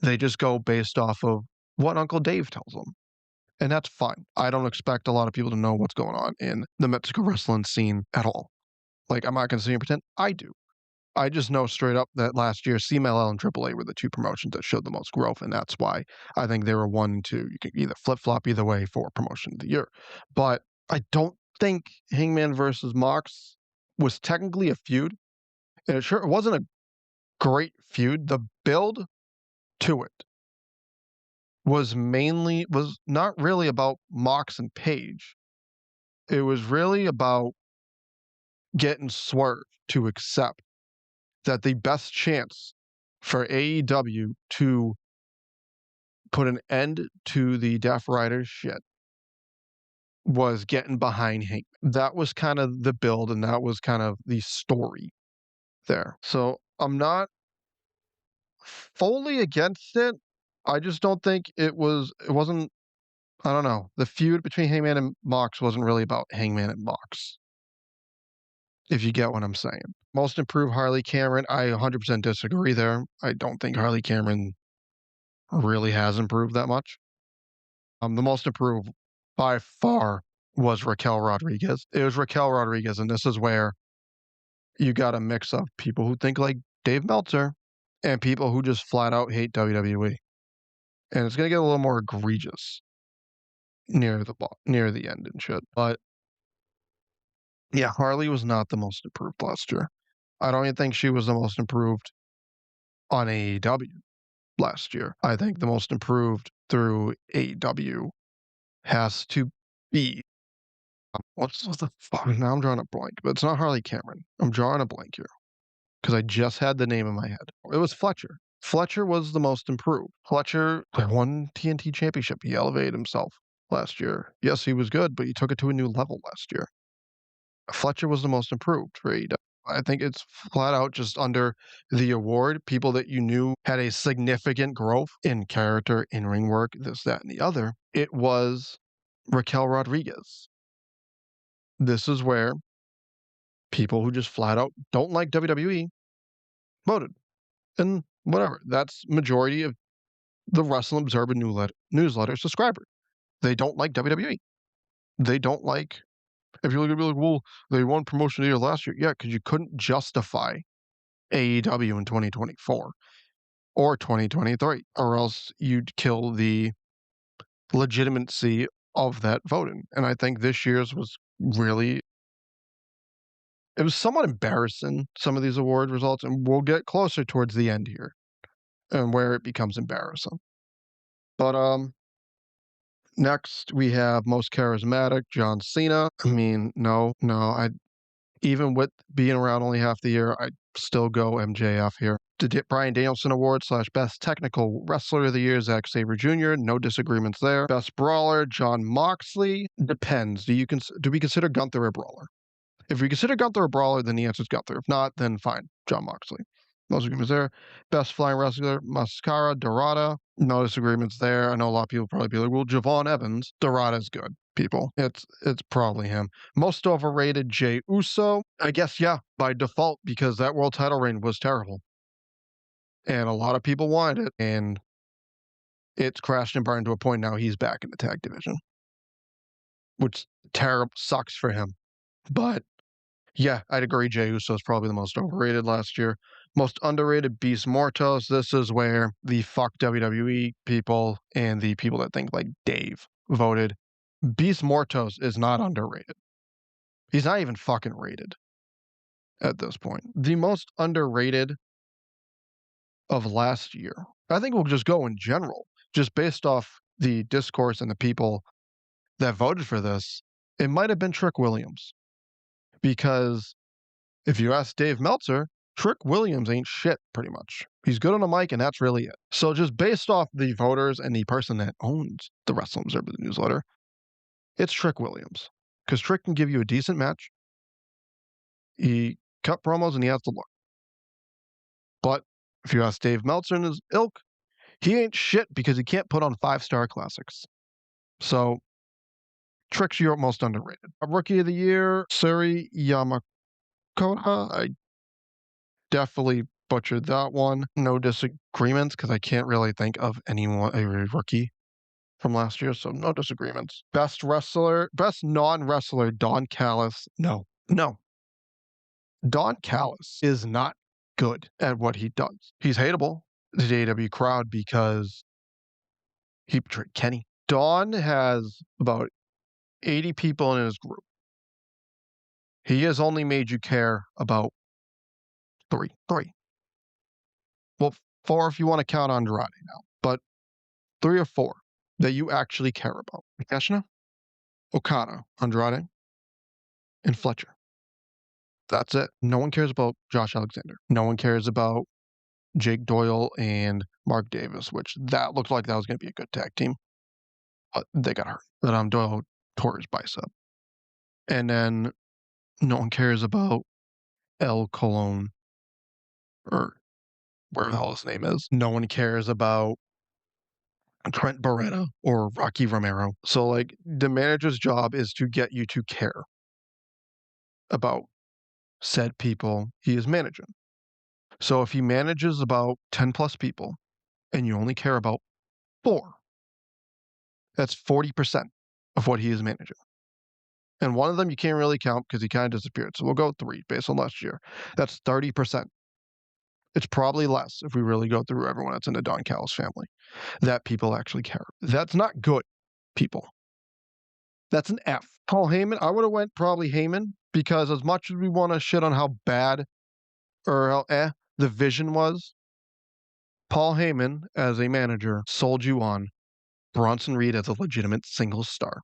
They just go based off of what Uncle Dave tells them. And that's fine. I don't expect a lot of people to know what's going on in the Mexican wrestling scene at all. Like, I'm not going to sit here and pretend I do. I just know straight up that last year, CMLL and AAA were the two promotions that showed the most growth. And that's why I think they were 1 and 2. You can either flip flop either way for promotion of the year. But I don't think Hangman versus Mox was technically a feud. And it wasn't a great feud. The build to it was not really about Mox and Page. It was really about getting Swerve to accept that the best chance for AEW to put an end to the Death Rider shit was getting behind Hank. That was kind of the build and that was kind of the story there. So I'm not fully against it. I just don't think it wasn't, I don't know. The feud between Hangman and Mox wasn't really about Hangman and Mox, if you get what I'm saying. Most improved Harley Cameron, I 100% disagree there. I don't think Harley Cameron really has improved that much. The most improved by far was Raquel Rodriguez. It was Raquel Rodriguez, and this is where you got a mix of people who think like Dave Meltzer and people who just flat out hate WWE. And it's gonna get a little more egregious near the end and shit. But yeah, Harley was not the most improved last year. I don't even think she was the most improved on AEW last year. I think the most improved through AEW has to be what's the fuck? Now I'm drawing a blank, but it's not Harley Cameron. I'm drawing a blank here because I just had the name in my head. It was Fletcher. Fletcher was the most improved. Fletcher won TNT Championship. He elevated himself last year. Yes, he was good, but he took it to a new level last year. Fletcher was the most improved for AEW. I think it's flat out just under the award. People that you knew had a significant growth in character, in ring work, this, that, and the other. It was Raquel Rodriguez. This is where people who just flat out don't like WWE voted. And whatever. That's majority of the Wrestling Observer newsletter subscribers. They don't like WWE. They don't like, if you're going to be like, well, they won promotion of the year last year. Yeah, because you couldn't justify AEW in 2024 or 2023, or else you'd kill the legitimacy of that voting. And I think this year's was really, it was somewhat embarrassing, some of these award results, and we'll get closer towards the end here and where it becomes embarrassing. But next we have most charismatic, John Cena. I mean, no, Even with being around only half the year, I'd still go MJF here. The Bryan Danielson Award / Best Technical Wrestler of the Year, Zack Sabre Jr. No disagreements there. Best Brawler, Jon Moxley. Depends. Do we consider Gunther a brawler? If we consider Gunther a brawler, then the answer is Gunther. If not, then fine, Jon Moxley. No disagreements there. Best Flying Wrestler, Mascara Dorada. No disagreements there. I know a lot of people probably be like, well, Javon Evans. Dorada's good, people. It's probably him. Most overrated, Jey Uso. I guess, yeah, by default, because that world title reign was terrible. And a lot of people wanted it, and it's crashed and burned to a point now he's back in the tag division, which terrible sucks for him. But yeah, I'd agree. Jey Uso is probably the most overrated last year. Most underrated, Beast Mortos. This is where the fuck WWE people and the people that think like Dave voted. Beast Mortos is not underrated. He's not even fucking rated at this point. The most underrated of last year, I think we'll just go in general, just based off the discourse and the people that voted for this. It might have been Trick Williams, because if you ask Dave Meltzer, Trick Williams ain't shit, pretty much. He's good on the mic, and that's really it. So just based off the voters and the person that owns the Wrestling Observer newsletter, it's Trick Williams. Because Trick can give you a decent match. He cut promos, and he has the look. But if you ask Dave Meltzer and his ilk, he ain't shit because he can't put on 5-star classics. So Trick's your most underrated. Rookie of the Year, Suri Yamakoda. I definitely butchered that one. No disagreements, because I can't really think of anyone, a rookie from last year, so no disagreements. Best wrestler, best non-wrestler, Don Callis. No. Don Callis is not good at what he does. He's hateable to the AEW crowd because he betrayed Kenny. Don has about 80 people in his group. He has only made you care about three. Well, 4 if you want to count Andrade now, but 3 or 4 that you actually care about. Mikashina, Okada, Andrade, and Fletcher. That's it. No one cares about Josh Alexander. No one cares about Jake Doyle and Mark Davis, which that looked like that was going to be a good tag team, but they got hurt. But Doyle tore his bicep. And then no one cares about El Colon, or whatever the hell his name is. No one cares about Trent Beretta or Rocky Romero. So, like, the manager's job is to get you to care about said people he is managing. So if he manages about 10 plus people and you only care about 4, that's 40% of what he is managing. And one of them you can't really count because he kind of disappeared. So we'll go 3 based on last year. That's 30%. It's probably less if we really go through everyone that's in the Don Callis family that people actually care. That's not good, people. That's an F. Paul Heyman, I would have went probably Heyman, because as much as we want to shit on how bad or how the vision was, Paul Heyman, as a manager, sold you on Bronson Reed as a legitimate single star,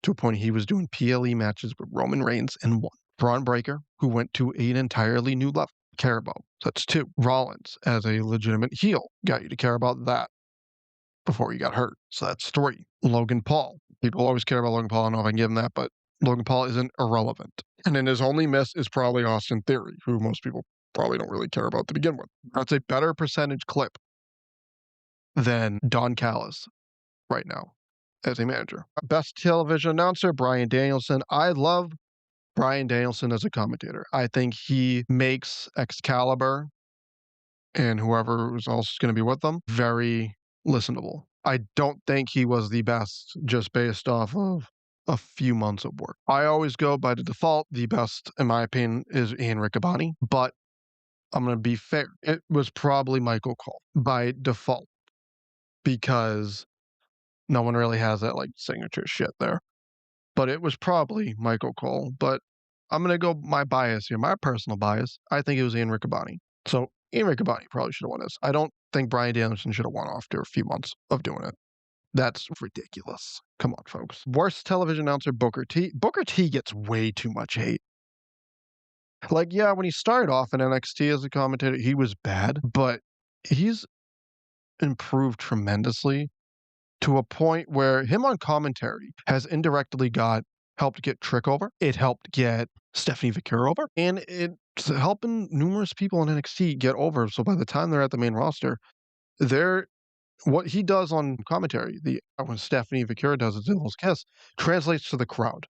to a point he was doing PLE matches with Roman Reigns and won. Braun Breaker, who went to an entirely new level, care about. That's 2. Rollins, as a legitimate heel, got you to care about that before he got hurt. So that's 3. Logan Paul. People always care about Logan Paul. I don't know if I can give him that, but Logan Paul isn't irrelevant. And then his only miss is probably Austin Theory, who most people probably don't really care about to begin with. That's a better percentage clip than Don Callis right now as a manager. Best television announcer, Bryan Danielson. I love Bryan Danielson as a commentator. I think he makes Excalibur and whoever else is going to be with them very listenable. I don't think he was the best just based off of a few months of work. I always go by the default. The best, in my opinion, is Ian Riccaboni, but I'm going to be fair. It was probably Michael Cole by default, because no one really has that like signature shit there. But it was probably Michael Cole. But I'm going to go my bias here, my personal bias. I think it was Ian Riccaboni. So Ian Riccaboni probably should have won this. I don't think Bryan Danielson should have won after a few months of doing it. That's ridiculous. Come on, folks. Worst television announcer, Booker T. Booker T gets way too much hate. Like, yeah, when he started off in NXT as a commentator, he was bad, but he's improved tremendously to a point where him on commentary has indirectly helped get Trick over. It helped get Stephanie Vicur over, and it's helping numerous people in NXT get over. So by the time they're at the main roster, they're what he does on commentary, the when Stephanie Vicur does it, Devil's Kiss, translates to the crowd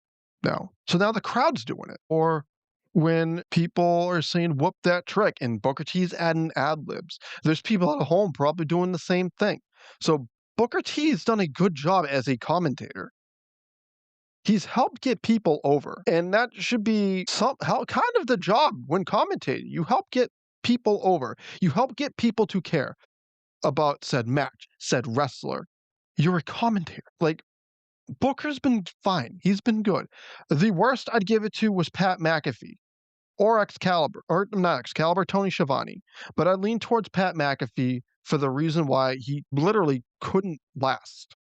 now. So now the crowd's doing it. Or when people are saying whoop that trick and Booker T's adding ad libs, there's people at home probably doing the same thing. So Booker T's done a good job as a commentator. He's helped get people over, and that should be kind of the job when commentating. You help get people over. You help get people to care about said match, said wrestler. You're a commentator. Like, Booker's been fine. He's been good. The worst I'd give it to was Pat McAfee or Excalibur, or not Excalibur, Tony Schiavone. But I lean towards Pat McAfee for the reason why he literally couldn't last.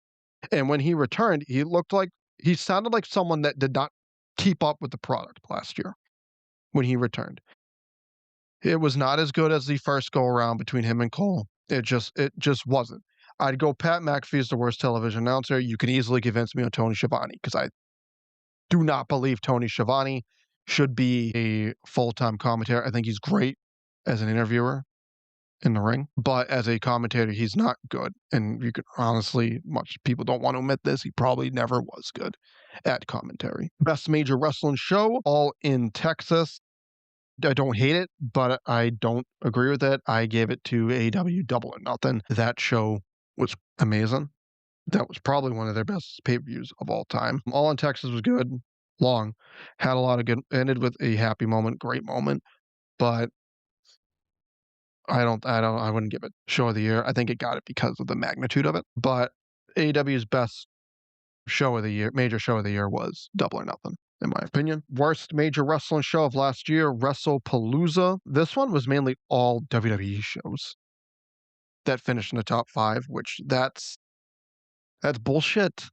And when he returned, he sounded like someone that did not keep up with the product last year when he returned. It was not as good as the first go around between him and Cole. It just wasn't. I'd go Pat McAfee is the worst television announcer. You can easily convince me on Tony Schiavone because I do not believe Tony Schiavone should be a full-time commentator. I think he's great as an interviewer in the ring, but as a commentator, he's not good. And you could honestly, much people don't want to admit this, he probably never was good at commentary. Best major wrestling show, all in Texas. I don't hate it, but I don't agree with it. I gave it to AEW Double or Nothing. That show was amazing. That was probably one of their best pay-per-views of all time. All in Texas was good, long, had a lot of good, ended with a happy moment, great moment, but I wouldn't give it show of the year. I think it got it because of the magnitude of it. But AEW's best show of the year, major show of the year was Double or Nothing, in my opinion. Worst major wrestling show of last year, WrestlePalooza. This one was mainly all WWE shows that finished in the top five, which that's bullshit.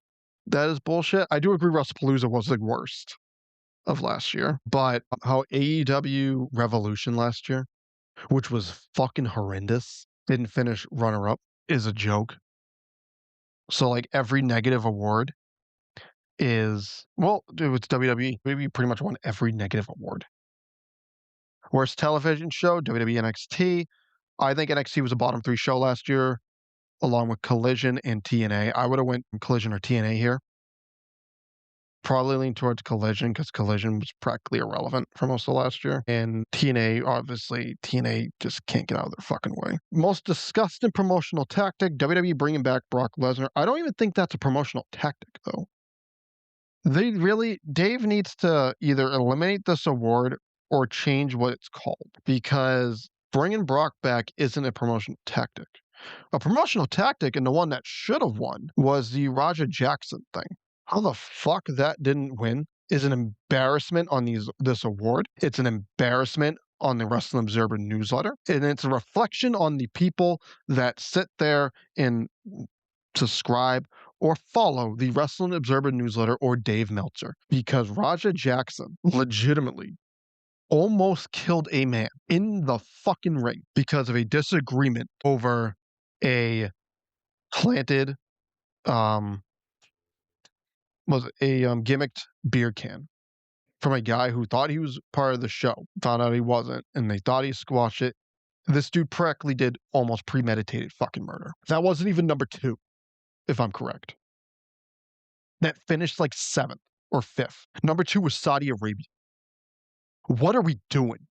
That is bullshit. I do agree WrestlePalooza was the worst of last year, but how AEW Revolution last year, which was fucking horrendous, didn't finish runner up is a joke. So like every negative award is well, it's WWE. WWE pretty much won every negative award. Worst television show, WWE NXT. I think NXT was a bottom three show last year, along with Collision and TNA. I would have went Collision or TNA here. Probably lean towards Collision because Collision was practically irrelevant for most of last year. And TNA, obviously, TNA just can't get out of their fucking way. Most disgusting promotional tactic, WWE bringing back Brock Lesnar. I don't even think that's a promotional tactic, though. Dave needs to either eliminate this award or change what it's called because bringing Brock back isn't a promotional tactic. A promotional tactic, and the one that should have won, was the Raja Jackson thing. How the fuck that didn't win is an embarrassment on this award. It's an embarrassment on the Wrestling Observer newsletter, and it's a reflection on the people that sit there and subscribe or follow the Wrestling Observer newsletter or Dave Meltzer because Raja Jackson legitimately almost killed a man in the fucking ring because of a disagreement over a planted gimmicked beer can from a guy who thought he was part of the show, found out he wasn't, and they thought he squashed it. This dude practically did almost premeditated fucking murder. That wasn't even number two, if I'm correct. That finished like seventh or fifth. Number two was Saudi Arabia. What are we doing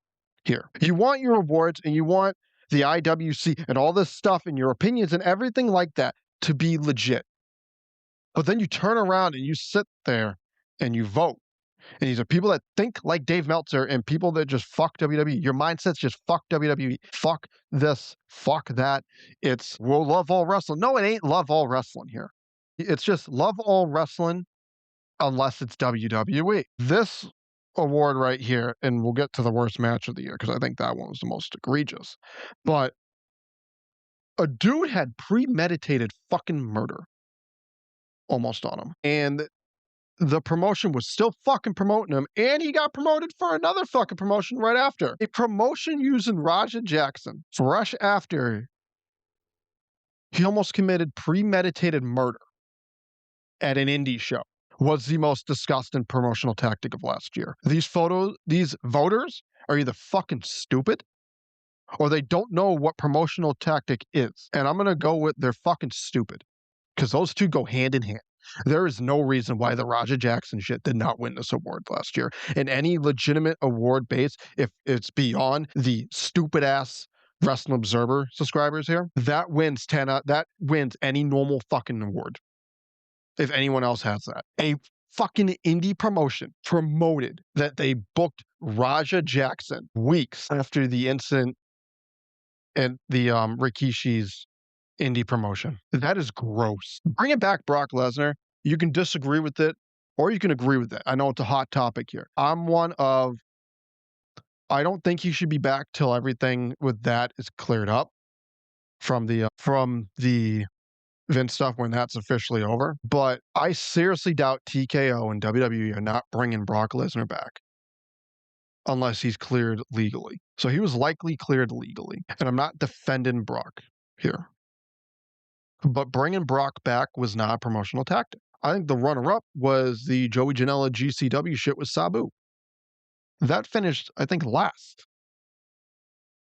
here? You want your awards and you want the IWC and all this stuff and your opinions and everything like that to be legit. But then you turn around and you sit there and you vote. And these are people that think like Dave Meltzer and people that just fuck WWE. Your mindset's just fuck WWE. Fuck this. Fuck that. It's we'll love all wrestling. No, it ain't love all wrestling here. It's just love all wrestling unless it's WWE. This award right here, and we'll get to the worst match of the year because I think that one was the most egregious. But a dude had premeditated fucking murder almost on him. And the promotion was still fucking promoting him, and he got promoted for another fucking promotion right after. A promotion using Raja Jackson fresh after he almost committed premeditated murder at an indie show was the most disgusting promotional tactic of last year. These voters are either fucking stupid or they don't know what promotional tactic is. And I'm going to go with they're fucking stupid because those two go hand in hand. There is no reason why the Raja Jackson shit did not win this award last year. In any legitimate award base, if it's beyond the stupid ass Wrestling Observer subscribers here, that wins that wins any normal fucking award. If anyone else has that. A fucking indie promotion promoted that they booked Raja Jackson weeks after the incident and the Rikishi's indie promotion. That is gross. Bringing back Brock Lesnar, you can disagree with it or you can agree with it. I know it's a hot topic here. I don't think he should be back till everything with that is cleared up from the Vince stuff when that's officially over. But I seriously doubt TKO and WWE are not bringing Brock Lesnar back unless he's cleared legally. So he was likely cleared legally. And I'm not defending Brock here. But bringing Brock back was not a promotional tactic. I think the runner-up was the Joey Janela GCW shit with Sabu. That finished, I think, last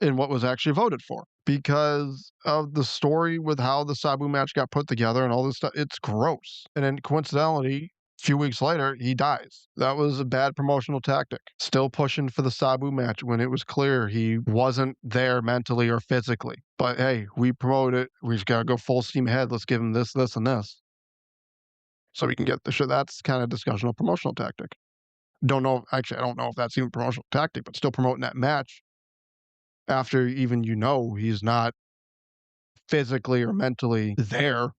in what was actually voted for because of the story with how the Sabu match got put together and all this stuff. It's gross. And then coincidentally, a few weeks later, he dies. That was a bad promotional tactic. Still pushing for the Sabu match when it was clear he wasn't there mentally or physically. But hey, we promote it. We've got to go full steam ahead. Let's give him this, this, and this. So we can get the shit. That's kind of discussional promotional tactic. I don't know if that's even promotional tactic, but still promoting that match after even he's not physically or mentally there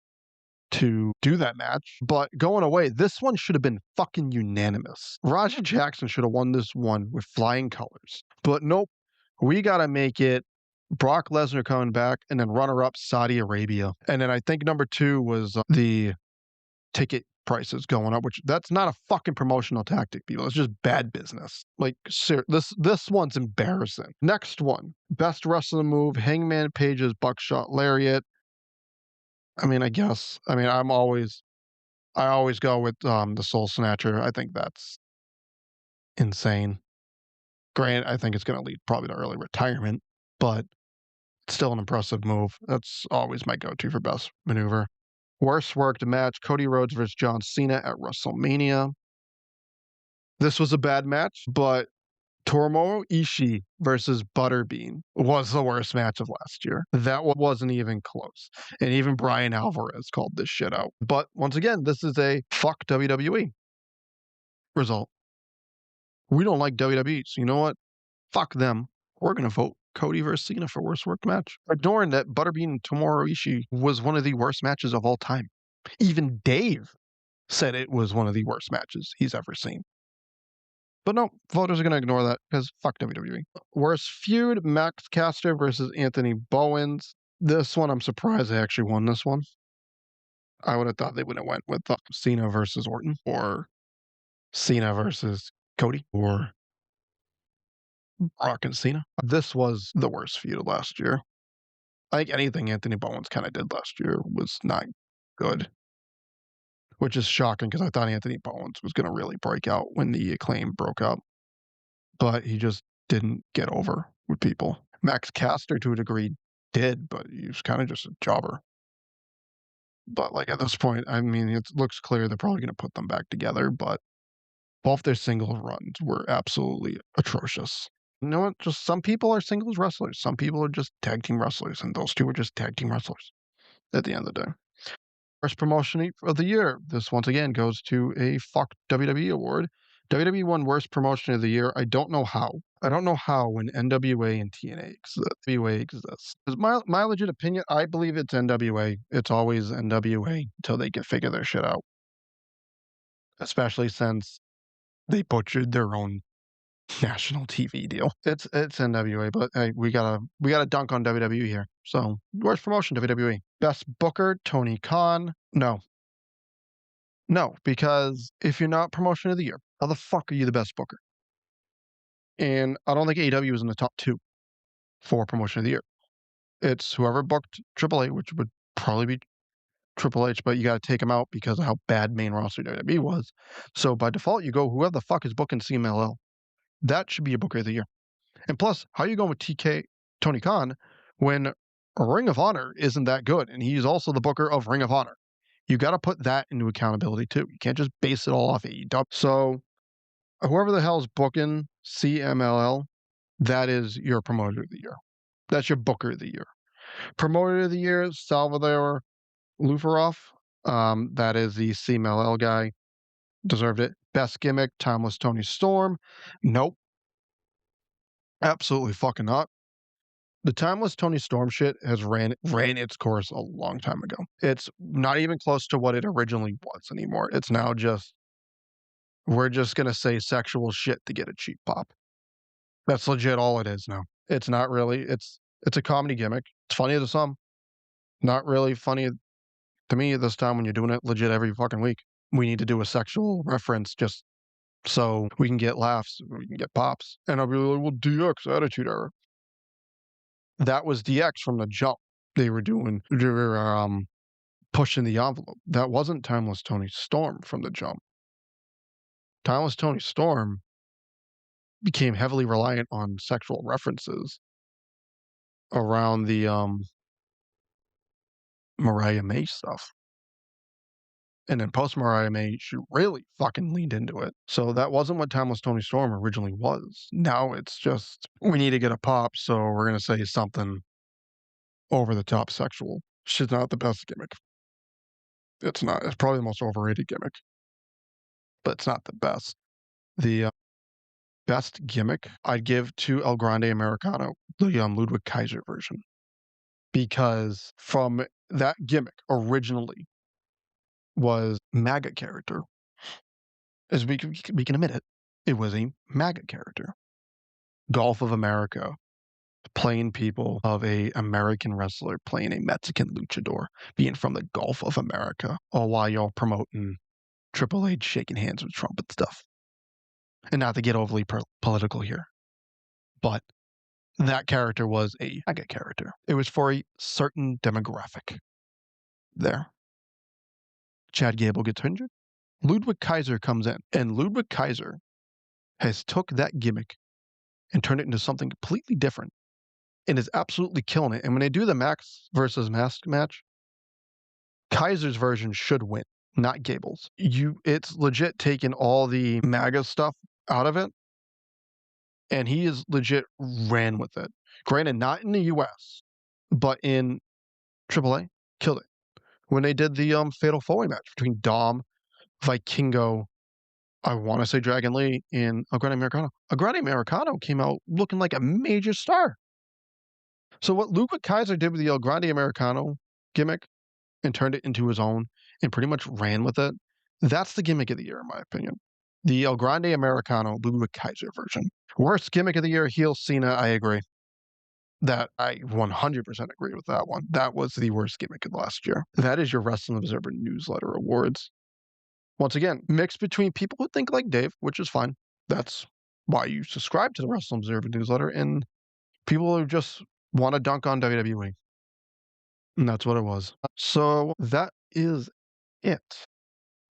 to do that match. But going away, this one should have been fucking unanimous. Raja Jackson should have won this one with flying colors. But nope, we got to make it Brock Lesnar coming back and then runner-up Saudi Arabia. And then I think number 2 was the ticket prices going up, which that's not a fucking promotional tactic, people. It's just bad business. Like, this one's embarrassing. Next one, best wrestling move, Hangman Page's buckshot lariat. I mean, I guess. I mean, I always go with the Soul Snatcher. I think that's insane. Grant, I think it's going to lead probably to early retirement, but it's still an impressive move. That's always my go-to for best maneuver. Worst worked match, Cody Rhodes versus John Cena at WrestleMania. This was a bad match, but Tomohiro Ishii versus Butterbean was the worst match of last year. That wasn't even close. And even Brian Alvarez called this shit out. But once again, this is a fuck WWE result. We don't like WWE, so you know what? Fuck them. We're going to vote Cody versus Cena for worst worked match. Ignoring that Butterbean and Tomohiro Ishii was one of the worst matches of all time. Even Dave said it was one of the worst matches he's ever seen. But no, voters are going to ignore that because fuck WWE. Worst feud, Max Caster versus Anthony Bowens. This one, I'm surprised they actually won this one. I would have thought they would have went with Cena versus Orton or Cena versus Cody or Brock and Cena. This was the worst feud last year. I think anything Anthony Bowens kind of did last year was not good, which is shocking because I thought Anthony Bowens was going to really break out when the Acclaim broke up, but he just didn't get over with people. Max Caster, to a degree, did, but he was kind of just a jobber. But like at this point, I mean, it looks clear they're probably going to put them back together, but both their singles runs were absolutely atrocious. You know what? Just some people are singles wrestlers. Some people are just tag team wrestlers, and those two are just tag team wrestlers at the end of the day. Worst promotion of the year. This once again goes to a fuck WWE award. WWE won worst promotion of the year. I don't know how. I don't know how when NWA and TNA exists. My legit opinion, I believe it's NWA. It's always NWA until they can figure their shit out. Especially since they butchered their own national TV deal. It's NWA, but hey, we gotta dunk on WWE here. So worst promotion WWE. Best Booker, Tony Khan. No. No, because if you're not promotion of the year, how the fuck are you the best booker? And I don't think AEW is in the top 2 for promotion of the year. It's whoever booked Triple H, which would probably be Triple H, but you gotta take him out because of how bad main roster WWE was. So by default, you go whoever the fuck is booking CMLL. That should be a booker of the year. And plus, how are you going with Tony Khan when Ring of Honor isn't that good, and he's also the booker of Ring of Honor? You got to put that into accountability too. You can't just base it all off AEW. So whoever the hell's booking CMLL, that is your promoter of the year. That's your booker of the year. Promoter of the year, Salvador Lufarov. That is the CMLL guy. Deserved it. Best gimmick, Timeless Tony Storm. Nope. Absolutely fucking not. The Timeless Tony Storm shit has ran its course a long time ago. It's not even close to what it originally was anymore. It's now just we're just gonna say sexual shit to get a cheap pop. That's legit all it is now. It's not really. It's a comedy gimmick. It's funny to some. Not really funny to me this time when you're doing it legit every fucking week. We need to do a sexual reference just so we can get laughs, we can get pops. And I'll be like, well, DX Attitude Era. That was DX from the jump. They were pushing the envelope. That wasn't Timeless Tony Storm from the jump. Timeless Tony Storm became heavily reliant on sexual references around the Mariah May stuff. And then post Mariah May, she really fucking leaned into it. So that wasn't what Timeless Tony Storm originally was. Now it's just, we need to get a pop, so we're going to say something over the top sexual. She's not the best gimmick. It's not. It's probably the most overrated gimmick, but it's not the best. The best gimmick I'd give to El Grande Americano, the Ludwig Kaiser version, because from that gimmick originally was MAGA character. As we can admit it, it was a MAGA character. Gulf of America, playing people of a American wrestler playing a Mexican luchador, being from the Gulf of America, all while y'all promoting Triple H shaking hands with Trump and stuff. And not to get overly political here, but that character was a MAGA character. It was for a certain demographic. There. Chad Gable gets injured. Ludwig Kaiser comes in, and Ludwig Kaiser has took that gimmick and turned it into something completely different and is absolutely killing it. And when they do the Max versus Mask match, Kaiser's version should win, not Gable's. It's legit taking all the MAGA stuff out of it, and he is legit ran with it. Granted, not in the US, but in AAA, killed it. When they did the Fatal 4-Way match between Dom, Vikingo, I want to say Dragon Lee, and El Grande Americano. El Grande Americano came out looking like a major star. So what Ludwig Kaiser did with the El Grande Americano gimmick and turned it into his own and pretty much ran with it, that's the gimmick of the year, in my opinion. The El Grande Americano Ludwig Kaiser version. Worst gimmick of the year, heel Cena, I agree. That I 100% agree with that one. That was the worst gimmick of last year. That is your Wrestling Observer Newsletter Awards. Once again, mixed between people who think like Dave, which is fine. That's why you subscribe to the Wrestling Observer Newsletter, and people who just want to dunk on WWE. And that's what it was. So that is it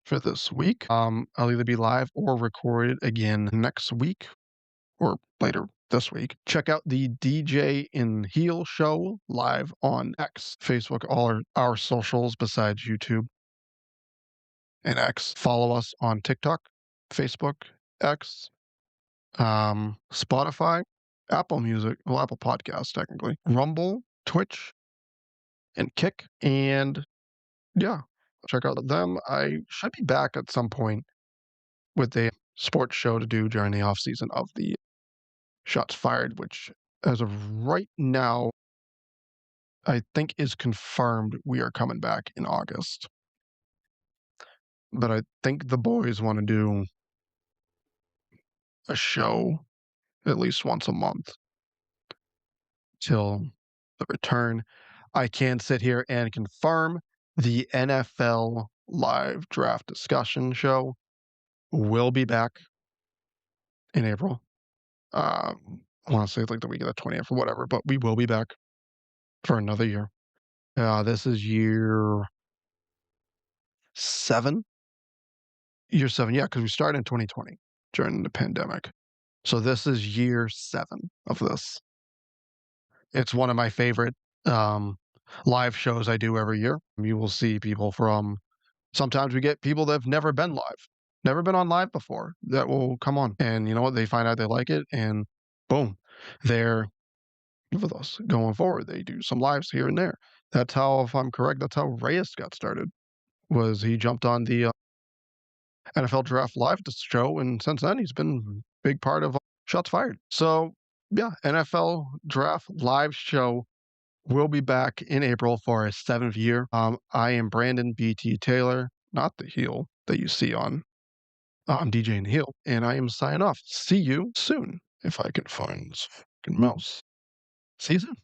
for this week. I'll either be live or recorded again next week or later this week. Check out the DJ in Heel show live on X, Facebook, all our socials besides YouTube and X. Follow us on TikTok, Facebook, X, Spotify, Apple Music, well, Apple Podcasts, technically, Rumble, Twitch, and Kick. And yeah, check out them. I should be back at some point with a sports show to do during the off season of the Shots Fired, which as of right now, I think is confirmed we are coming back in August. But I think the boys want to do a show at least once a month till the return. I can sit here and confirm the NFL live draft discussion show will be back in April. I want to say it's like the week of the 20th or whatever, but we will be back for another year. This is seven, year seven, yeah, because we started in 2020 during the pandemic. So this is year seven of this. It's one of my favorite um, live shows I do every year. You will see people from sometimes we get people that have never been live, never been on live before that will come on. And you know what? They find out they like it and boom, they're with us going forward. They do some lives here and there. That's how, if I'm correct, that's how Reyes got started. Was he jumped on the NFL Draft Live show, and since then he's been a big part of Shots Fired. So yeah, NFL Draft Live show will be back in April for a seventh year. I am Brandon BT Taylor, not the heel that you see on I'm DJ and the heel, and I am signing off. See you soon if I can find this fucking mouse. See you soon.